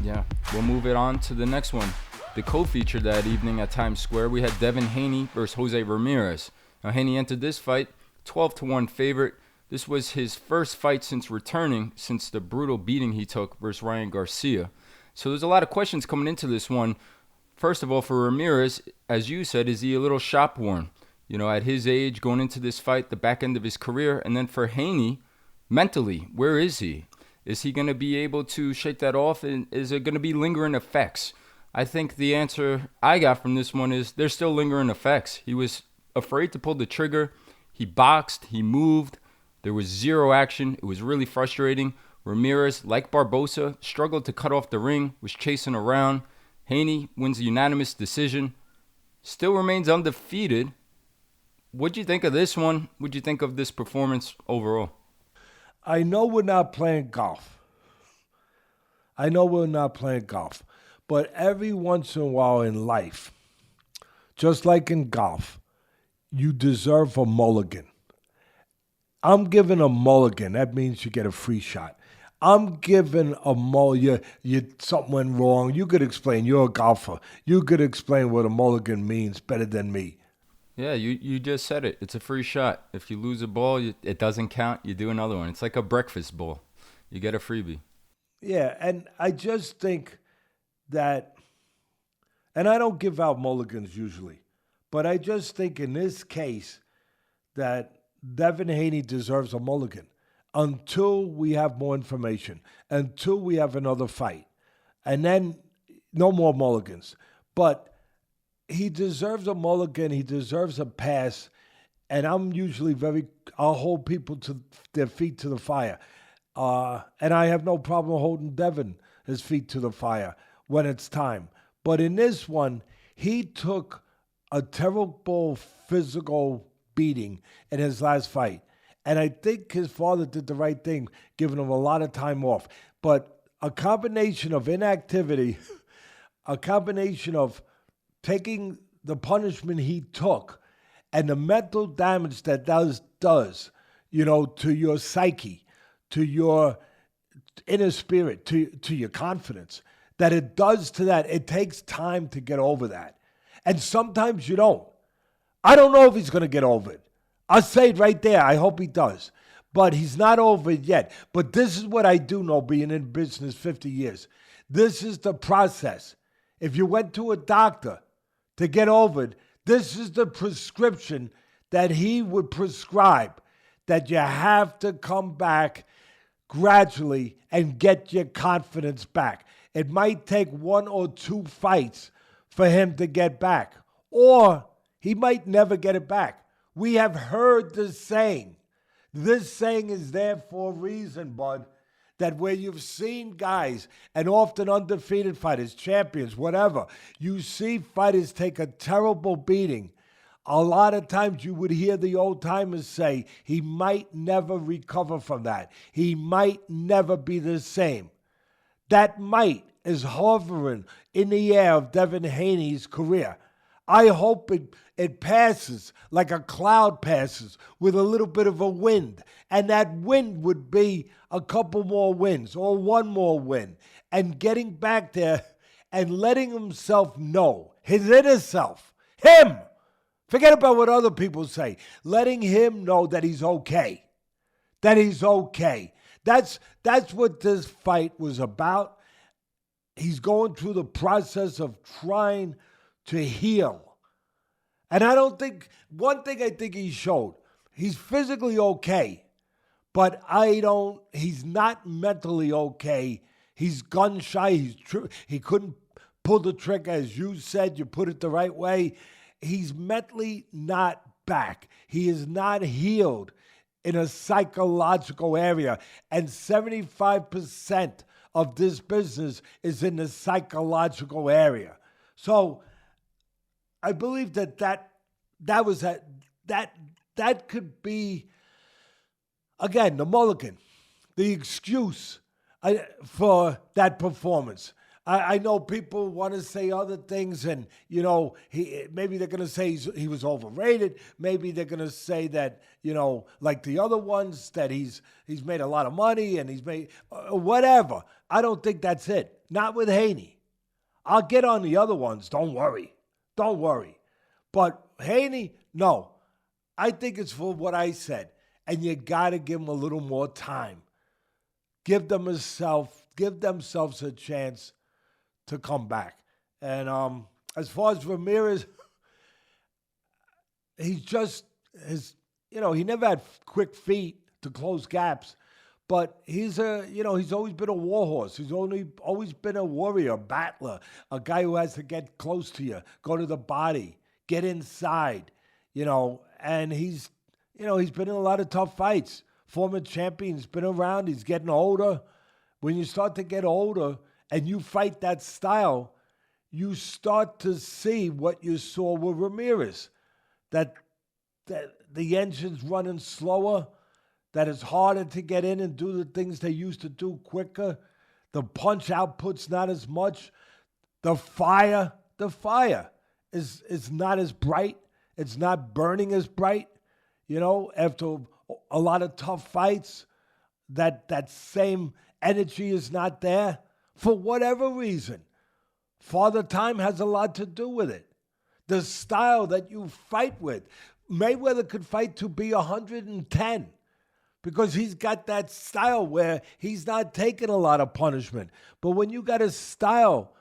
Yeah, we'll move it on to the next one. The co-feature that evening at Times Square, we had Devin Haney versus Jose Ramirez. Now, Haney entered this fight 12-1 favorite. This was his first fight since returning, since the brutal beating he took versus Ryan Garcia. So there's a lot of questions coming into this one. First of all, for Ramirez, as you said, is he a little shop worn? You know, at his age, going into this fight, the back end of his career. And then for Haney, mentally, where is he? Is he going to be able to shake that off? And is it going to be lingering effects? I think the answer I got from this one is there's still lingering effects. He was afraid to pull the trigger. He boxed. He moved. There was zero action. It was really frustrating. Ramirez, like Barbosa, struggled to cut off the ring, was chasing around. Haney wins a unanimous decision. Still remains undefeated. What'd you think of this one? What'd you think of this performance overall? I know we're not playing golf. But every once in a while in life, just like in golf, you deserve a mulligan. I'm giving a mulligan. That means you get a free shot. I'm giving a mulligan. Something went wrong. You could explain. You're a golfer. You could explain what a mulligan means better than me. Yeah, you just said it. It's a free shot. If you lose a ball, it doesn't count. You do another one. It's like a breakfast bowl. You get a freebie. Yeah, and I just think that, and I don't give out mulligans usually, but I just think in this case that Devin Haney deserves a mulligan until we have more information, until we have another fight. And then no more mulligans. But he deserves a mulligan. He deserves a pass. And I'm usually I'll hold people to their feet to the fire. And I have no problem holding Devin his feet to the fire when it's time. But in this one, he took a terrible physical beating in his last fight. And I think his father did the right thing, giving him a lot of time off. But a combination of inactivity, a combination of taking the punishment he took and the mental damage that does, to your psyche, to your inner spirit, to your confidence, that it does to that. It takes time to get over that. And sometimes you don't. I don't know if he's going to get over it. I'll say it right there. I hope he does. But he's not over it yet. But this is what I do know, being in business 50 years. This is the process. If you went to a doctor to get over it, this is the prescription that he would prescribe, that you have to come back gradually and get your confidence back. It might take 1 or 2 fights for him to get back, or he might never get it back. We have heard the saying. This saying is there for a reason, bud, that where you've seen guys, and often undefeated fighters, champions, whatever, you see fighters take a terrible beating. A lot of times you would hear the old timers say, he might never recover from that. He might never be the same. That might is hovering in the air of Devin Haney's career. I hope it passes like a cloud passes with a little bit of a wind. And that wind would be a couple more wins or 1 more win. And getting back there and letting himself know, his inner self, him, forget about what other people say, letting him know that he's okay. That he's okay. That's what this fight was about. He's going through the process of trying to heal. And one thing I think he showed, he's physically okay, but he's not mentally okay. He's gun shy. He couldn't pull the trigger, as you said, you put it the right way. He's mentally not back. He is not healed in a psychological area. And 75% of this business is in the psychological area. So I believe that could be, again, the mulligan, the excuse for that performance. I know people want to say other things, and maybe they're going to say he was overrated. Maybe they're going to say that like the other ones, that he's made a lot of money and he's made whatever. I don't think that's it. Not with Haney. I'll get on the other ones. Don't worry. But Haney, no. I think it's for what I said. And you got to give him a little more time. Give themselves a chance to come back. And as far as Ramirez, he never had quick feet to close gaps. But he's always been a warhorse. He's always been a warrior, a battler, a guy who has to get close to you, go to the body, get inside, and he's been in a lot of tough fights. Former champion, he's been around, he's getting older. When you start to get older and you fight that style, you start to see what you saw with Ramirez, that the engine's running slower, that it's harder to get in and do the things they used to do quicker. The punch output's not as much. The fire is not as bright. It's not burning as bright. After a lot of tough fights, that same energy is not there for whatever reason. Father Time has a lot to do with it. The style that you fight with. Mayweather could fight to be 110 because he's got that style where he's not taking a lot of punishment. But when you got a style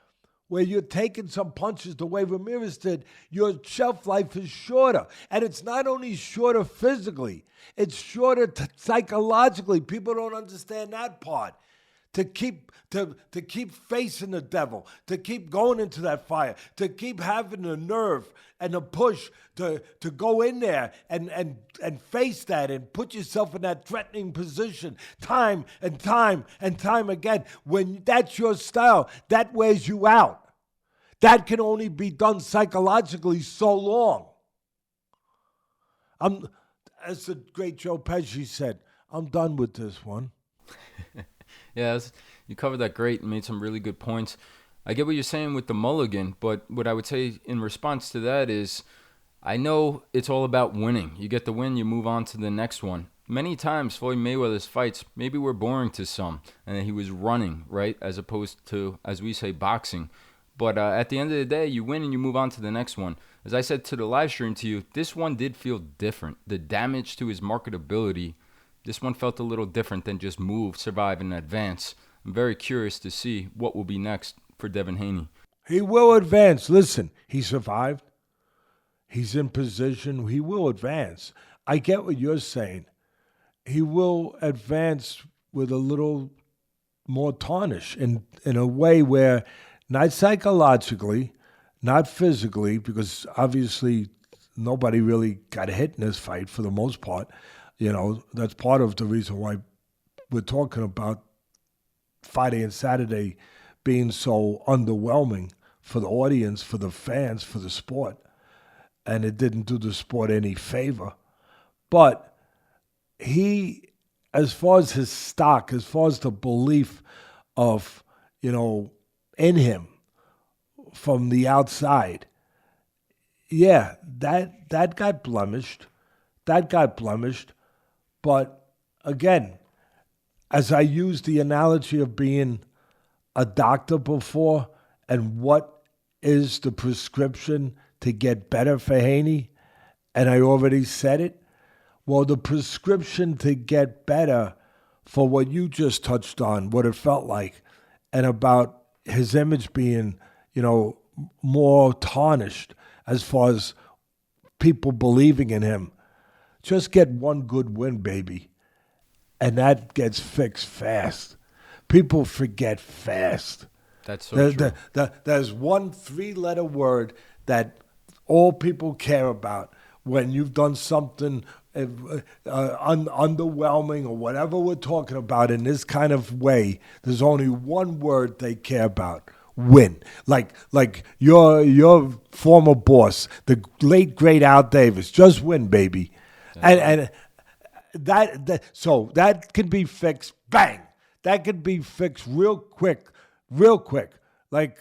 where you're taking some punches the way Ramirez did, your shelf life is shorter. And it's not only shorter physically, it's shorter psychologically. People don't understand that part. To keep facing the devil, to keep going into that fire, to keep having the nerve and the push to go in there and face that and put yourself in that threatening position time and time again. When that's your style, that wears you out. That can only be done psychologically so long. As the great Joe Pesci said, I'm done with this one. Yeah, you covered that great and made some really good points. I get what you're saying with the Mulligan, but what I would say in response to that is I know it's all about winning. You get the win, you move on to the next one. Many times Floyd Mayweather's fights maybe were boring to some, and he was running, right, as opposed to, as we say, boxing. But at the end of the day, you win and you move on to the next one. As I said to the live stream to you, this one did feel different. The damage to his marketability, this one felt a little different than just move, survive, and advance. I'm very curious to see what will be next for Devin Haney. He will advance. Listen, he survived. He's in position. He will advance. I get what you're saying. He will advance with a little more tarnish in a way where not psychologically, not physically, because obviously nobody really got hit in this fight for the most part. That's part of the reason why we're talking about Friday and Saturday being so underwhelming for the audience, for the fans, for the sport. And it didn't do the sport any favor. But he, as far as his stock, as far as the belief of, in him from the outside, yeah, that got blemished. But again, as I used the analogy of being a doctor before, and what is the prescription to get better for Haney, and I already said it, well, the prescription to get better for what you just touched on, what it felt like, and about his image being, more tarnished as far as people believing in him, just get one good win, baby. And that gets fixed fast. People forget fast. That's so true. There's one 3-letter word that all people care about when you've done something underwhelming or whatever we're talking about in this kind of way. There's only one word they care about: win. Like your former boss, the late great Al Davis. Just win, baby. And so that can be fixed. Bang. That can be fixed real quick. Like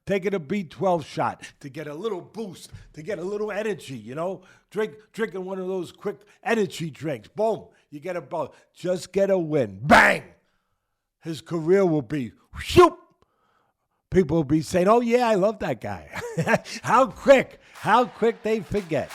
taking a B12 shot to get a little boost, to get a little energy. Drinking one of those quick energy drinks. Boom, you get a buzz. Just get a win. Bang. His career will be whoop, people will be saying, oh, yeah, I love that guy. How quick they forget.